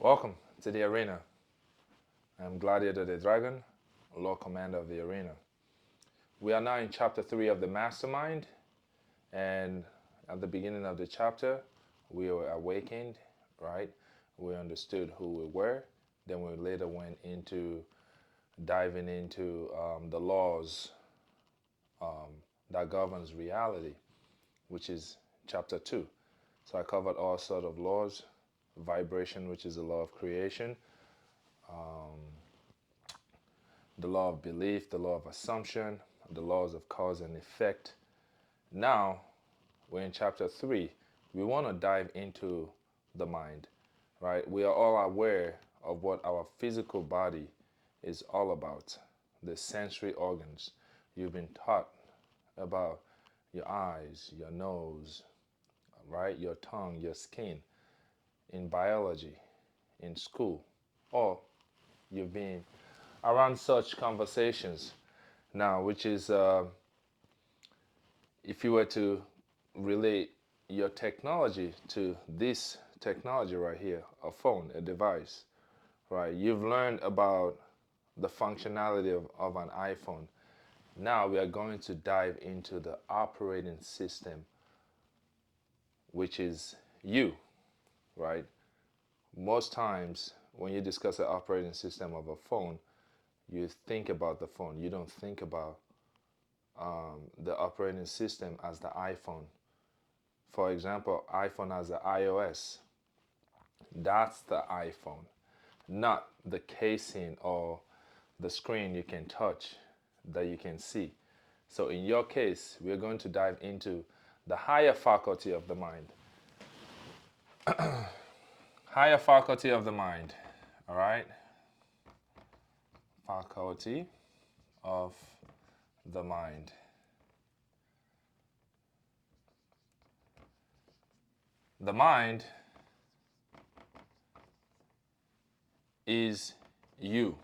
Welcome to the arena. I'm Gladiator the Dragon, Lord Commander of the arena. We are now in chapter 3 of the Mastermind, and at the beginning of the chapter, we were awakened, right? We understood who we were. Then we later went into diving into the laws that governs reality, which is chapter 2. So I covered all sort of laws, vibration, which is the law of creation, the law of belief, the law of assumption, the laws of cause and effect. Now, we're in chapter 3. We want to dive into the mind, right? We are all aware of what our physical body is all about, the sensory organs. You've been taught about your eyes, your nose, right? Your tongue, your skin in biology, in school, or you've been around such conversations now, which is if you were to relate your technology to this technology right here, a phone, a device, right? You've learned about the functionality of an iPhone. Now we are going to dive into the operating system, which is you, right? Most times when you discuss the operating system of a phone, you think about the phone. You don't think about the operating system as the iPhone. For example, iPhone has the iOS. That's the iPhone, not the casing or the screen you can touch that you can see. So in your case, we're going to dive into the higher faculty of the mind. Higher faculty of the mind, all right? Faculty of the mind. The mind is you.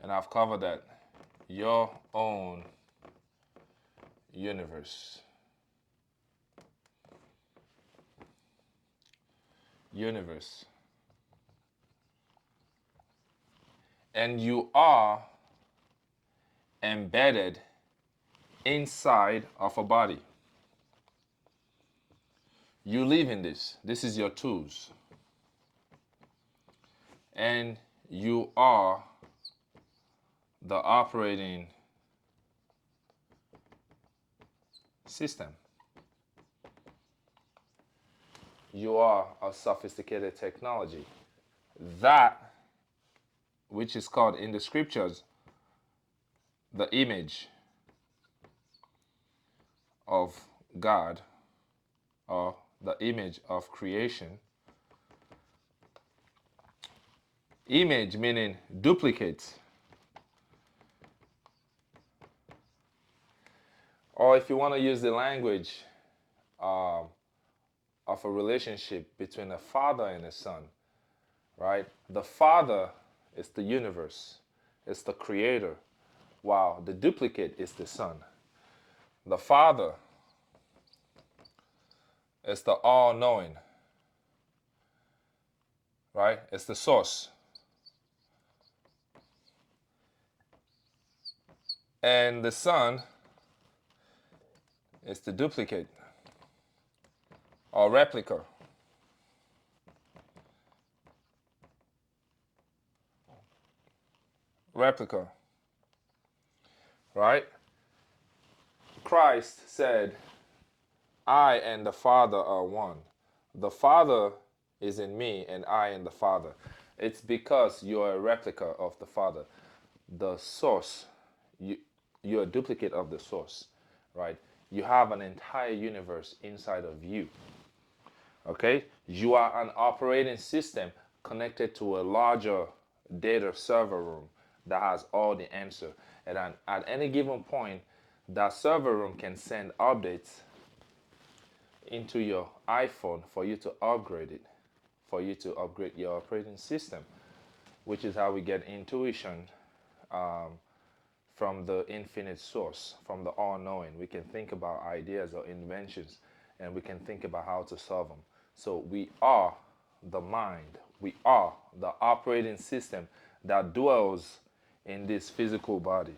And I've covered that. Your own universe. Universe. And you are embedded inside of a body. You live in this. This is your tools. And you are the operating system. You are a sophisticated technology. That, which is called in the scriptures, the image of God, or the image of creation. Image meaning duplicate. Or if you want to use the language of a relationship between a father and a son, right? The father is the universe, it's the creator, while the duplicate is the son. The father is the all knowing, right? It's the source. And the son is the duplicate or replica. Replica, right? Christ said, I and the Father are one. The Father is in me and I in the Father. It's because you're a replica of the Father. The source, you're a duplicate of the source, right? You have an entire universe inside of you. Okay? You are an operating system connected to a larger data server room that has all the answer. And at any given point, that server room can send updates into your iPhone for you to upgrade it, for you to upgrade your operating system, which is how we get intuition from the infinite source, from the all-knowing. We can think about ideas or inventions, and we can think about how to solve them. So we are the mind. We are the operating system that dwells in this physical body.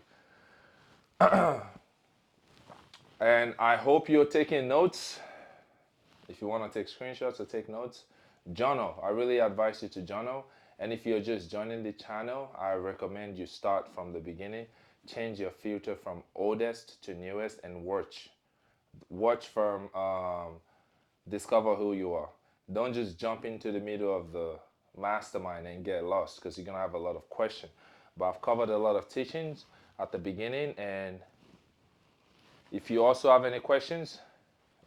And I hope you're taking notes. If you want to take screenshots or take notes, journal. I really advise you to journal. And if you're just joining the channel, I recommend you start from the beginning. Change your filter from oldest to newest and watch. Watch from discover who you are. Don't just jump into the middle of the mastermind and get lost, because you're going to have a lot of questions. But I've covered a lot of teachings at the beginning, and if you also have any questions,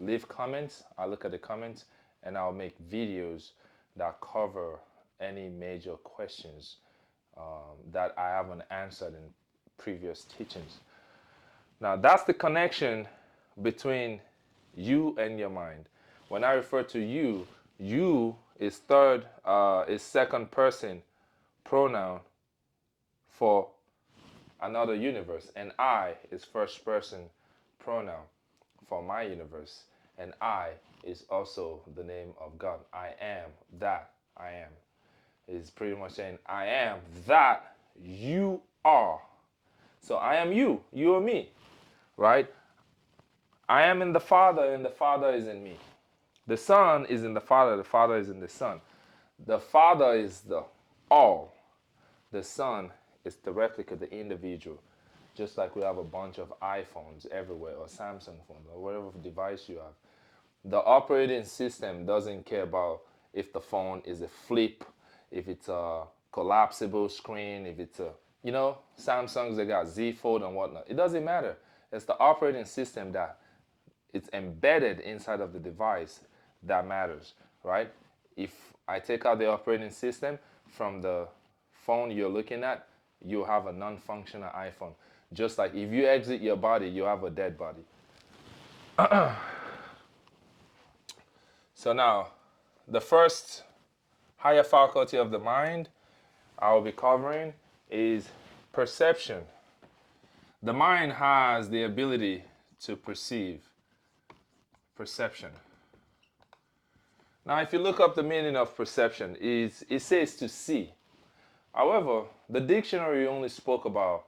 leave comments. I'll look at the comments and I'll make videos that cover any major questions that I haven't answered in previous teachings. Now, that's the connection between you and your mind. When I refer to you, you is second person pronoun for another universe, and I is first person pronoun for my universe, and I is also the name of God. I am that I am. It's pretty much saying I am that you are. So I am you, you are me, right? I am in the Father, and the Father is in me. The Son is in the Father is in the Son. The Father is the all. The Son is the replica, the individual. Just like we have a bunch of iPhones everywhere, or Samsung phones, or whatever device you have. The operating system doesn't care about if the phone is a flip, if it's a collapsible screen, if it's a, Samsungs, they got Z Fold and whatnot. It doesn't matter. It's the operating system that it's embedded inside of the device that matters, right? If I take out the operating system from the phone you're looking at, you have a non-functional iPhone. Just like if you exit your body, you have a dead body. So now, the first higher faculty of the mind I will be covering is perception. The mind has the ability to perceive. Perception. Now, if you look up the meaning of perception, it says to see. However, the dictionary only spoke about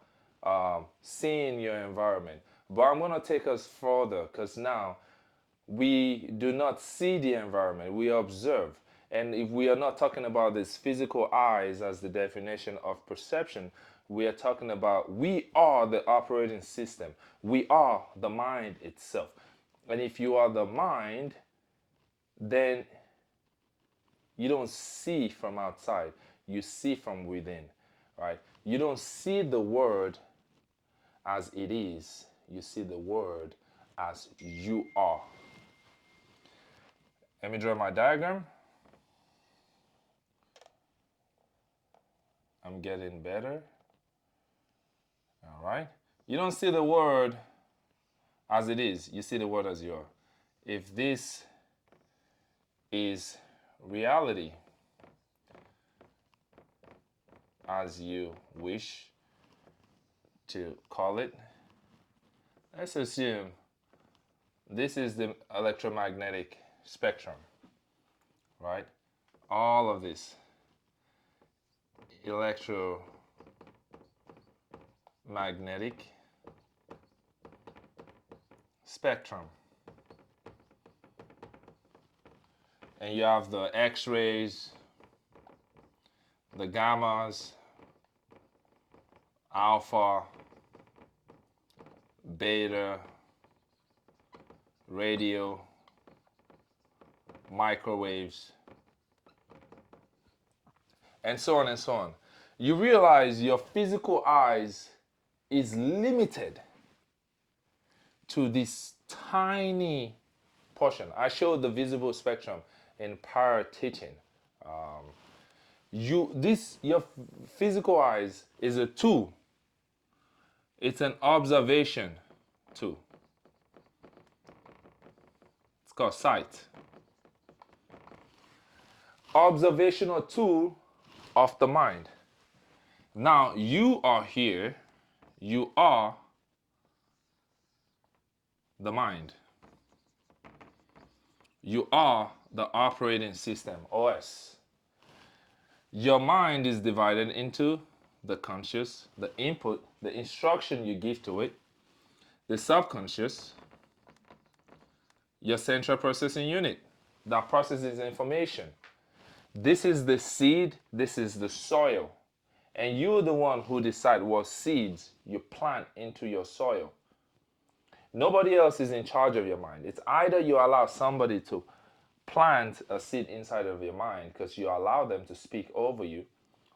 seeing your environment. But I'm going to take us further, because now we do not see the environment, we observe. And if we are not talking about this physical eyes as the definition of perception, we are talking about we are the operating system. We are the mind itself. And if you are the mind, then you don't see from outside, you see from within, right? You don't see the word as it is, you see the word as you are. Let me draw my diagram. I'm getting better. All right. You don't see the word as it is, you see the word as you are. If this is reality, as you wish to call it, let's assume this is the electromagnetic spectrum, right? All of this electromagnetic spectrum. And you have the X-rays, the gammas, alpha, beta, radio, microwaves, and so on and so on. You realize your physical eyes is limited to this tiny portion. I showed the visible spectrum in prior teaching. Your physical eyes is a tool. It's an observation tool. It's called sight. Observational tool of the mind. Now you are here. You are the mind. You are the operating system, OS. Your mind is divided into the conscious, the input, the instruction you give to it, the subconscious, your central processing unit that processes information. This is the seed, this is the soil. And you're the one who decide what seeds you plant into your soil. Nobody else is in charge of your mind. It's either you allow somebody to plant a seed inside of your mind because you allow them to speak over you,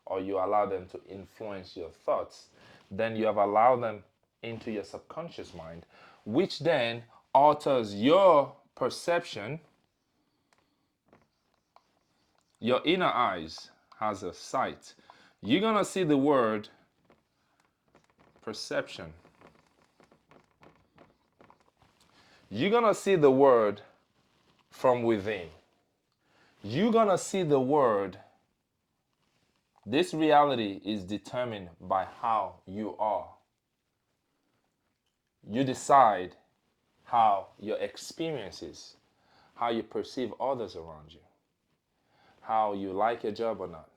or you allow them to influence your thoughts. Then you have allowed them into your subconscious mind, which then alters your perception. Your inner eyes has a sight. You're going to see the word perception. You're going to see the word from within. You're going to see the word. This reality is determined by how you are. You decide how your experience is, how you perceive others around you, how you like your job or not,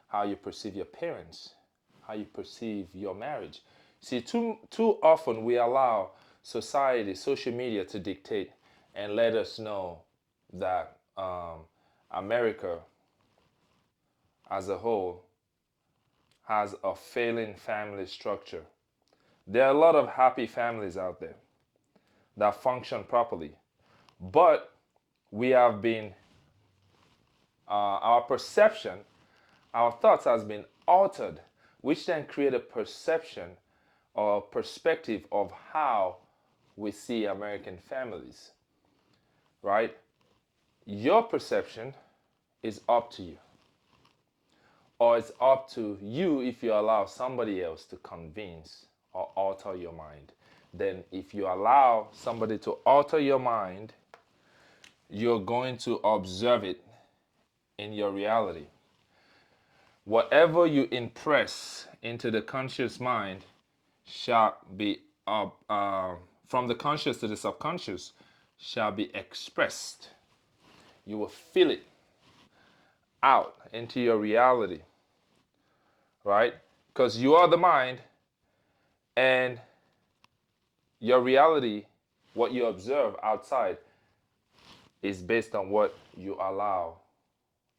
how you perceive your parents, how you perceive your marriage. See, too often we allow society, social media to dictate and let us know that America as a whole has a failing family structure. There are a lot of happy families out there that function properly, but we have been, our perception, our thoughts has been altered, which then create a perception or perspective of how we see American families, right? Your perception is up to you, or it's up to you if you allow somebody else to convince or alter your mind. Then if you allow somebody to alter your mind, you're going to observe it in your reality. Whatever you impress into the conscious mind shall be from the conscious to the subconscious shall be expressed. You will feel it out into your reality, right? Because you are the mind, and your reality, what you observe outside, is based on what you allow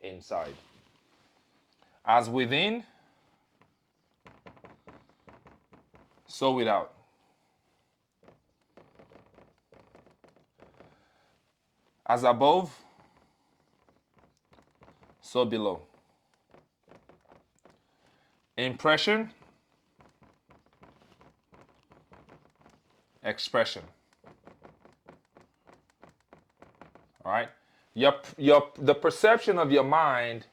inside. As within, so without. As above, so below. Impression, expression. All right? The perception of your mind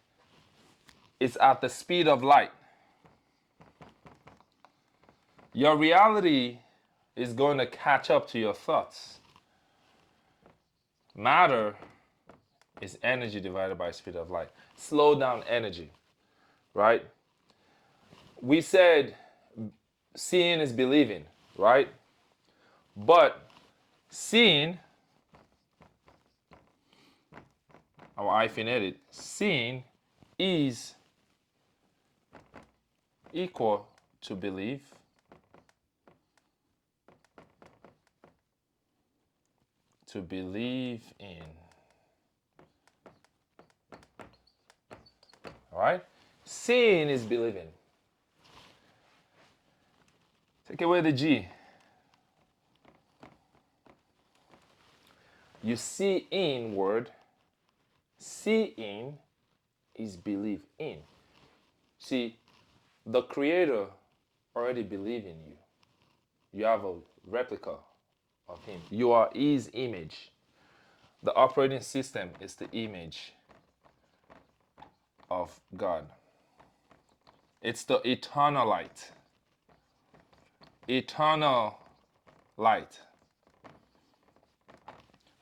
is at the speed of light. Your reality is going to catch up to your thoughts. Matter is energy divided by speed of light. Slow down energy, right? We said seeing is believing, right? But seeing, our hyphenated, seeing is equal to believe. To believe in. All right? Seeing is believing. Take away the G. You see in word. Seeing is believe in. See, the Creator already believed in you. You have a replica of Him. You are His image. The operating system is the image of God. It's the eternal light. Eternal light.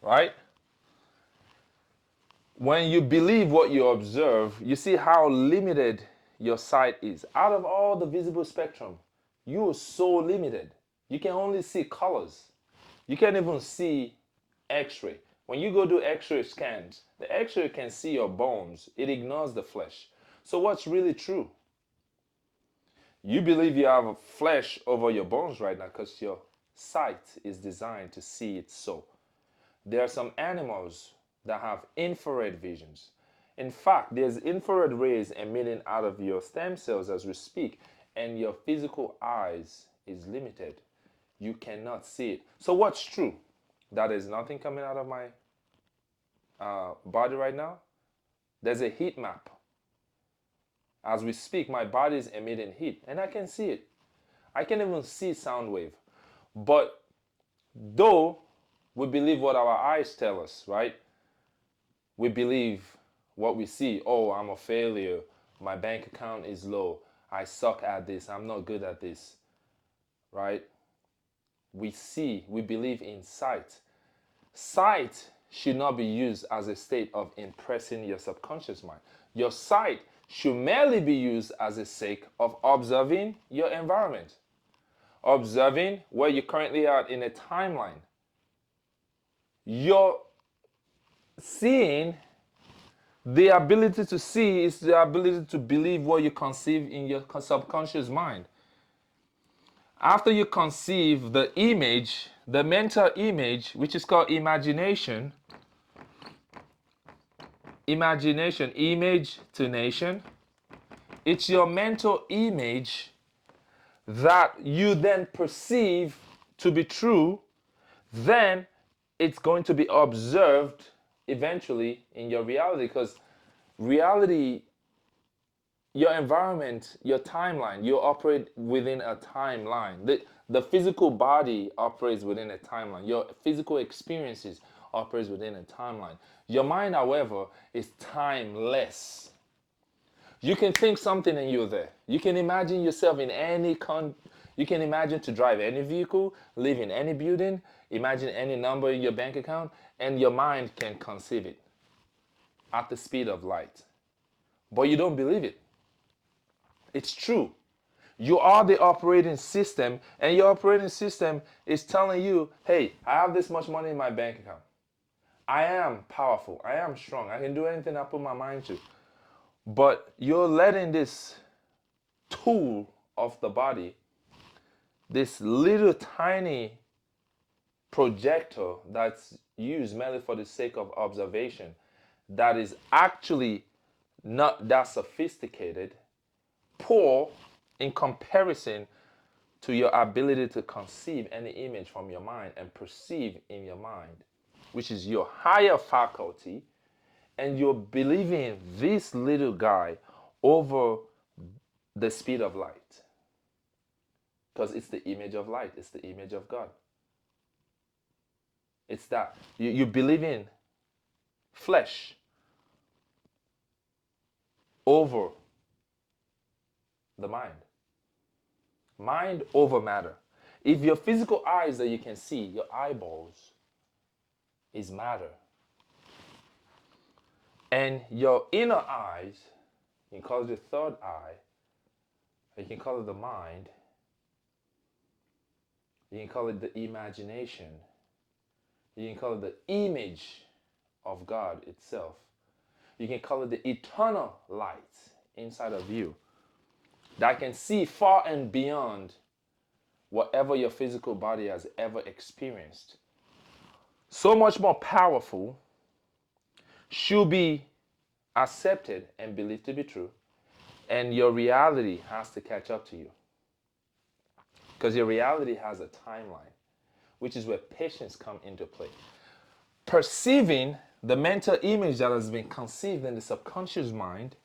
Right? When you believe what you observe, you see how limited your sight is. Out of all the visible spectrum, you are so limited. You can only see colors. You can't even see X-ray. When you go do X-ray scans, the X-ray can see your bones. It ignores the flesh. So what's really true? You believe you have flesh over your bones right now because your sight is designed to see it so. There are some animals that have infrared visions. In fact, there's infrared rays emitting out of your stem cells as we speak, and your physical eyes is limited. You cannot see it. So what's true? That there's nothing coming out of my body right now. There's a heat map. As we speak, my body is emitting heat, and I can see it. I can even see sound wave. But though we believe what our eyes tell us, right? We believe what we see. Oh, I'm a failure. My bank account is low. I suck at this. I'm not good at this, right? We believe in sight. Sight should not be used as a state of impressing your subconscious mind. Your sight should merely be used as a sake of observing your environment, observing where you currently are in a timeline. Your seeing, the ability to see is the ability to believe what you conceive in your subconscious mind. After you conceive the image, the mental image, which is called imagination, image to nation, it's your mental image that you then perceive to be true, then it's going to be observed eventually in your reality, because reality, your environment, your timeline, you operate within a timeline. The physical body operates within a timeline. Your physical experiences operates within a timeline. Your mind, however, is timeless. You can think something and you're there. You can imagine yourself in you can imagine to drive any vehicle, live in any building, imagine any number in your bank account, and your mind can conceive it at the speed of light. But you don't believe it. It's true. You are the operating system, and your operating system is telling you, hey, I have this much money in my bank account. I am powerful. I am strong. I can do anything I put my mind to. But you're letting this tool of the body, this little tiny projector that's used merely for the sake of observation, that is actually not that sophisticated, poor in comparison to your ability to conceive any image from your mind and perceive in your mind, which is your higher faculty, and you're believing this little guy over the speed of light. Because it's the image of light, it's the image of God. It's that. You believe in flesh over the mind. Mind over matter. If your physical eyes that you can see, your eyeballs, is matter, and your inner eyes, you can call it the third eye, or you can call it the mind, you can call it the imagination, you can call it the image of God itself, you can call it the eternal light inside of you that can see far and beyond whatever your physical body has ever experienced. So much more powerful, should be accepted and believed to be true, and your reality has to catch up to you. Because your reality has a timeline, which is where patience come into play. Perceiving the mental image that has been conceived in the subconscious mind,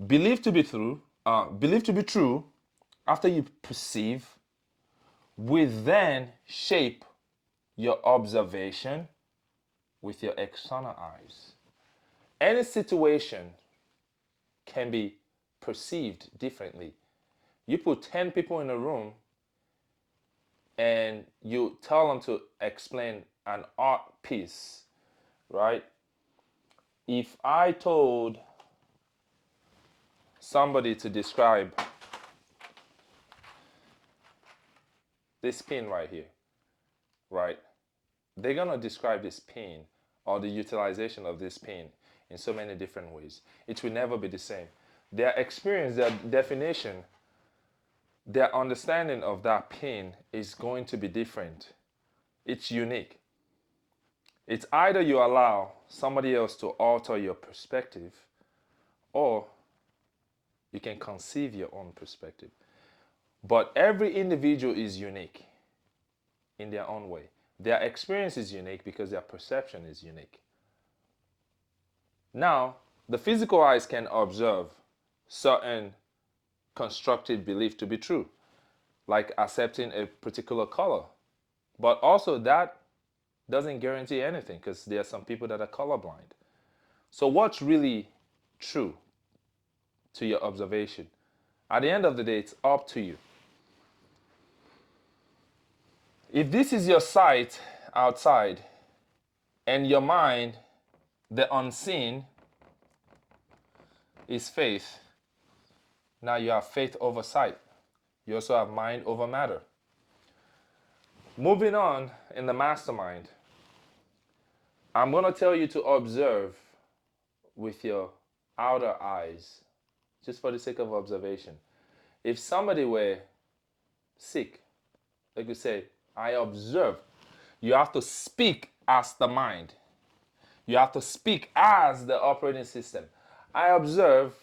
believed to be true, after you perceive, will then shape your observation with your external eyes. Any situation can be perceived differently. You put 10 people in a room and you tell them to explain an art piece, right? If I told somebody to describe this pin right here, right? They're gonna describe this pin or the utilization of this pin in so many different ways. It will never be the same. Their experience, their definition, their understanding of that pain is going to be different. It's unique. It's either you allow somebody else to alter your perspective, or you can conceive your own perspective. But every individual is unique in their own way. Their experience is unique because their perception is unique. Now, the physical eyes can observe certain constructed belief to be true, like accepting a particular color. But also that doesn't guarantee anything, because there are some people that are colorblind. So what's really true to your observation? At the end of the day, it's up to you. If this is your sight outside and your mind, the unseen, is faith, now you have faith over sight. You also have mind over matter. Moving on in the mastermind, I'm going to tell you to observe with your outer eyes, just for the sake of observation. If somebody were sick, they could say, I observe. You have to speak as the mind. You have to speak as the operating system. I observe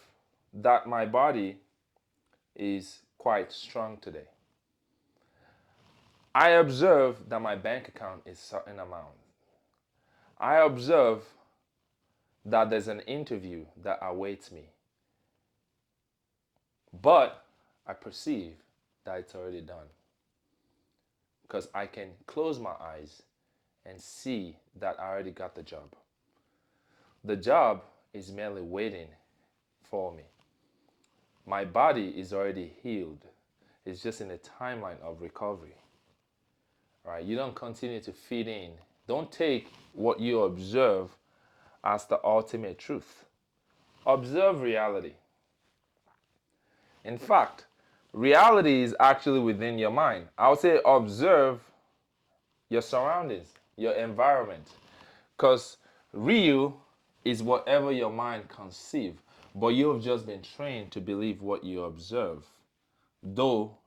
that my body is quite strong today. I observe that my bank account is certain amount. I observe that there's an interview that awaits me. But I perceive that it's already done, because I can close my eyes and see that I already got the job. The job is merely waiting for me. My body is already healed. It's just in a timeline of recovery. Right? You don't continue to feed in. Don't take what you observe as the ultimate truth. Observe reality. In fact, reality is actually within your mind. I would say observe your surroundings, your environment. Because real is whatever your mind conceives, but you've just been trained to believe what you observe. Though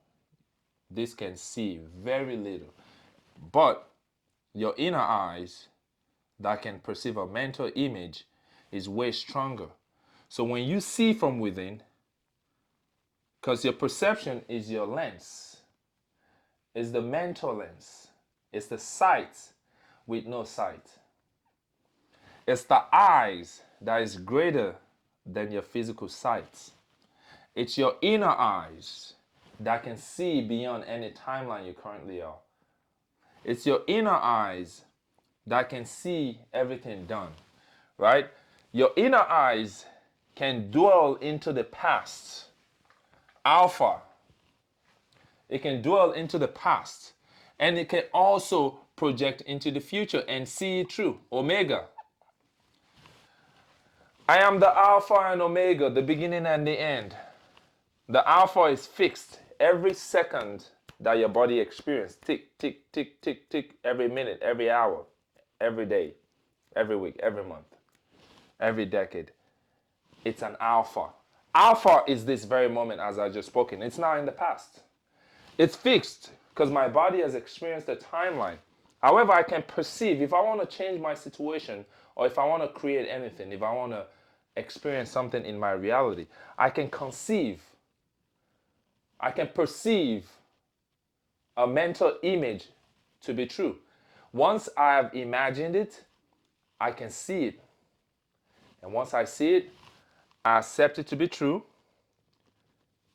this can see very little. But your inner eyes that can perceive a mental image is way stronger. So when you see from within, because your perception is your lens, it's the mental lens, it's the sight with no sight. It's the eyes that is greater than your physical sight. It's your inner eyes that can see beyond any timeline you currently are. It's your inner eyes that can see everything done, right? Your inner eyes can dwell into the past. Alpha. It can dwell into the past, and it can also project into the future and see it through. Omega. I am the Alpha and Omega, the beginning and the end. The Alpha is fixed every second that your body experiences. Tick, tick, tick, tick, tick, every minute, every hour, every day, every week, every month, every decade. It's an alpha. Alpha is this very moment, as I just spoken. It's now in the past. It's fixed because my body has experienced a timeline. However, I can perceive if I want to change my situation, or if I want to create anything, if I want to experience something in my reality, I can conceive, I can perceive a mental image to be true. Once I have imagined it, I can see it. And once I see it, I accept it to be true,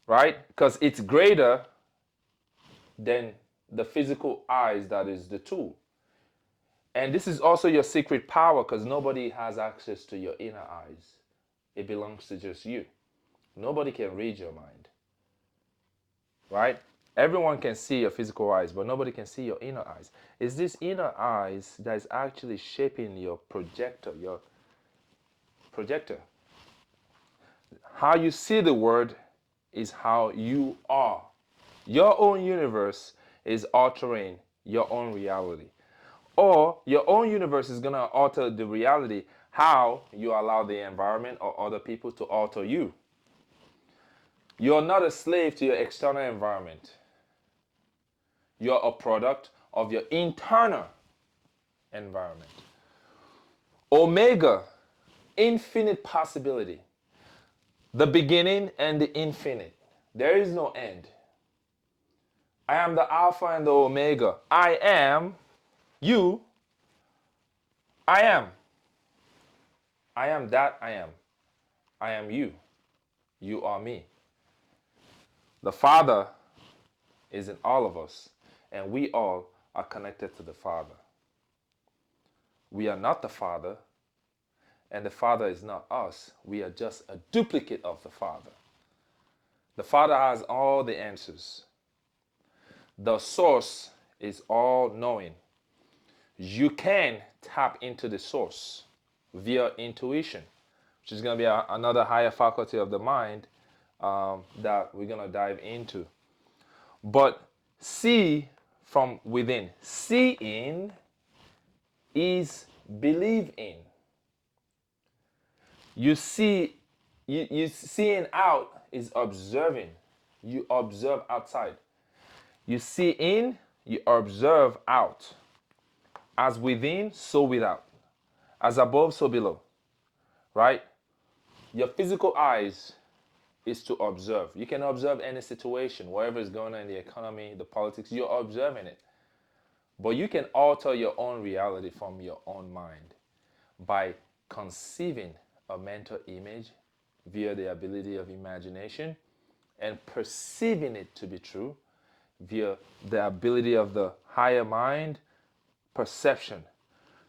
right? Because it's greater than the physical eyes that is the tool. And this is also your secret power, because nobody has access to your inner eyes. It belongs to just you. Nobody can read your mind, right? Everyone can see your physical eyes, but nobody can see your inner eyes. It's this inner eyes that is actually shaping your projector, How you see the world is how you are. Your own universe is altering your own reality. or your own universe is going to alter the reality how you allow the environment or other people to alter you. You're not a slave to your external environment. You're a product of your internal environment. Omega, infinite possibility. The beginning and the infinite. There is no end. I am the Alpha and the Omega. I am you. I am. I am that I am. I am you. You are me. The Father is in all of us, and we all are connected to the Father. We are not the Father, and the Father is not us. We are just a duplicate of the Father. The Father has all the answers. The source is all knowing. You can tap into the source via intuition, which is going to be another higher faculty of the mind that we're going to dive into. But see from within. Seeing is believe in. You see, you seeing out is observing. You observe outside. You see in, you observe out. As within, so without. As above, so below. Right? Your physical eyes is to observe. You can observe any situation, whatever is going on in the economy, the politics, you're observing it. But you can alter your own reality from your own mind by conceiving a mental image via the ability of imagination and perceiving it to be true via the ability of the higher mind perception,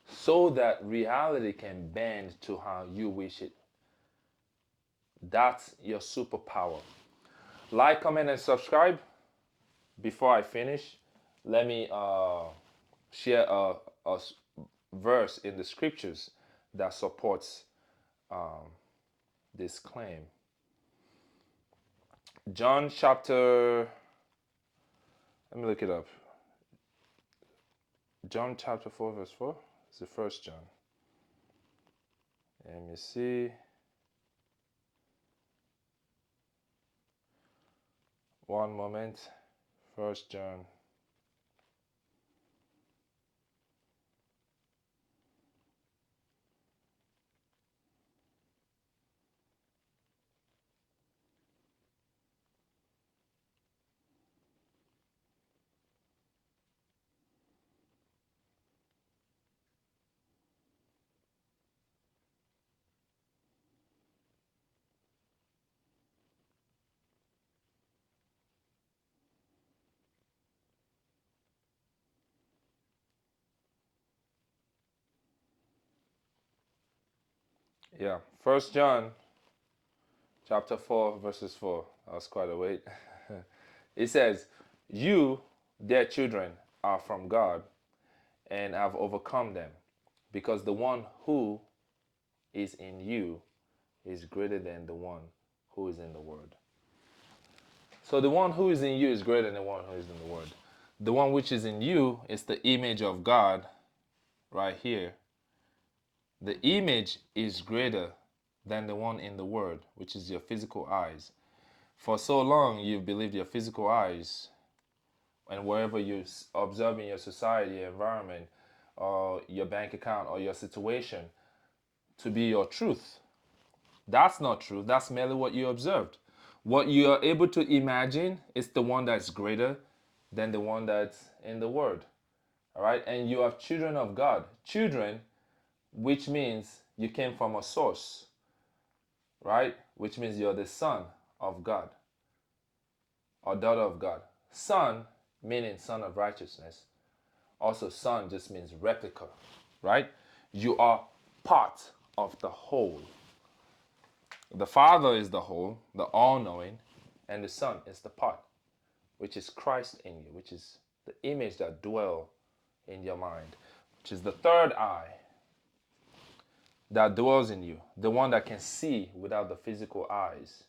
so that reality can bend to how you wish it. That's your superpower. Like, comment, and subscribe. Before I finish, let me share a verse in the scriptures that supports this claim. John chapter, let me look it up. John chapter 4 verse 4. It's the first John. Let me see. One moment. First John. Yeah. First John chapter 4 verses 4. That was quite a wait. It says, "You, their children, are from God and have overcome them, because the one who is in you is greater than the one who is in the world." So the one who is in you is greater than the one who is in the world. The one which is in you is the image of God right here. The image is greater than the one in the world, which is your physical eyes. For so long you've believed your physical eyes and wherever you observe in your society, environment, or your bank account or your situation to be your truth. That's not true. That's merely what you observed. What you are able to imagine is the one that's greater than the one that's in the world. All right? And you are children of God. Children, which means you came from a source, right? Which means you're the son of God or daughter of God. Son, meaning son of righteousness. Also, son just means replica, right? You are part of the whole. The Father is the whole, the all-knowing, and the Son is the part, which is Christ in you, which is the image that dwells in your mind, which is the third eye that dwells in you, the one that can see without the physical eyes.